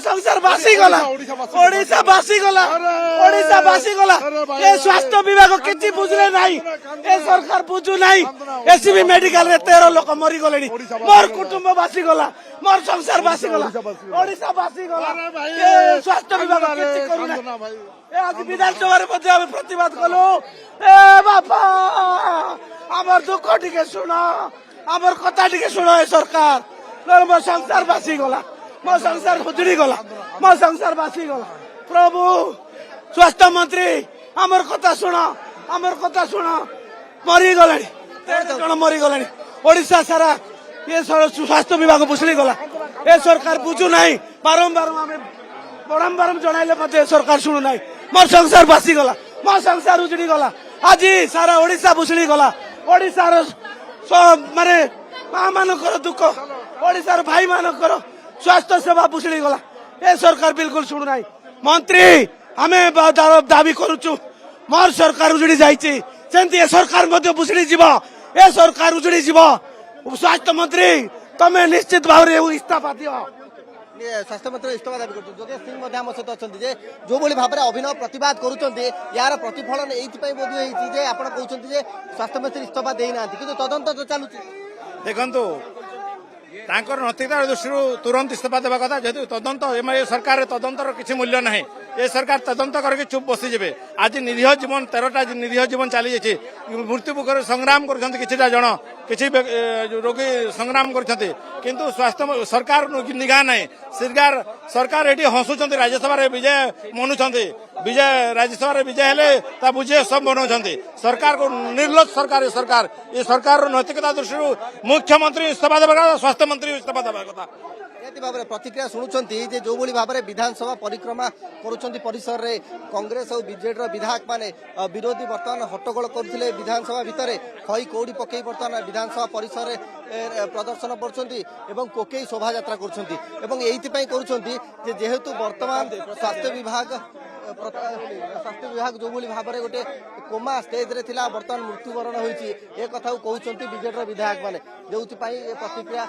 संसार बासी गला ओडिशा बासी गला ओडिशा बासी गला ए स्वास्थ्य विभाग किछि बुझले नाही ए सरकार बुझु नाही एसीबी मेडिकल रे 13 लोक मरी गलेनी मोर कुटुंब बासी गला मोर संसार बासी गला ओडिशा बासी गला ए स्वास्थ्य विभाग किछि करू नाही ए आज विधानसभा रे मध्ये हम प्रतिवाद कलो ए बापा हमर दुख टिके सुनो हमर कथा टिके सुनो ए सरकार मो संसार बासी गला मो संसार उजड़ी गला मो संसार बासी गला प्रभु स्वास्थ्य मंत्री हमर कथा सुनो मरी गलानी 13 जन मरी गलानी ओडिशा सारा ये स्वास्थ्य विभाग बुसली गला ए सरकार बुझु नाही बारंबार आम जनाइले मते सरकार शुणु नाही मोर संसार बासी गला मो संसार उजड़ी गला आज सारा ओडिशा बुसली गला ओडिशार माने मां मानकर दुख ओडिशार भाई मानकर स्वास्थ्य सेवा बुसली गला ए सरकार बिल्कुल शुणु नाही मंत्री हमें दाबी करूचु मोर सरकार उजड़ी जाइछि सेंती ए सरकार मध्य बुसली जीव ए सरकार उजड़ी जीव स्वास्थ्य मंत्री तमे निश्चित भाव रे इस्तीफा दियो स्वास्थ्य मंत्री इस्तीफा दाबी कर जोगेश सिंह आम सहित अच्छा जो भाव में अभिनव प्रतिवाद करुँच यार प्रतिफलन ये बोध हो आप कहते स्वास्थ्य मंत्री इस्तीफा देना कि तदंत जो चलुच देखु नैतिकता दृष्टि तुरंत इस्तीफा देवा कथा जेहतु तदंत सरकार तदंतर किसी मूल्य ना ये सरकार तदंत करके चुप बसीजे आज निरीह जीवन 13टा निरीह जीवन चली जाइए मृत्यु मुखर संग्राम कर जन किसी रोगी संग्राम किंतु स्वास्थ्य सरकार निगाह ना सरकार ये हसुंच राज्यसभा विजय मनुंट विजय राज्यसभा विजय हेले बुझे सब बनाऊँ सरकार को निर्लज सरकार ये सरकार नैतिकता दृष्टि मुख्यमंत्री इस्तीफा देवा कथा स्वास्थ्य मंत्री इस्तीफा देवा कथा भाव में प्रतिक्रिया शुणुंट जो भाव में विधानसभा परिक्रमा करुँच परिसर में कांग्रेस और बीजेडी विधायक माने विरोधी बर्तमान हट्टगोल करते विधानसभा भितर खई कौड़ी पकई बर्तमान विधानसभा परिसर में प्रदर्शन कर कोकई शोभा यात्रा कर जेहेतु बर्तमान स्वास्थ्य विभाग जो भाव में गोटे कोमा स्टेज रे थिला बर्तमान मृत्युवरण होती कथा कहते बीजेडी विधायक माने जो प्रतिक्रिया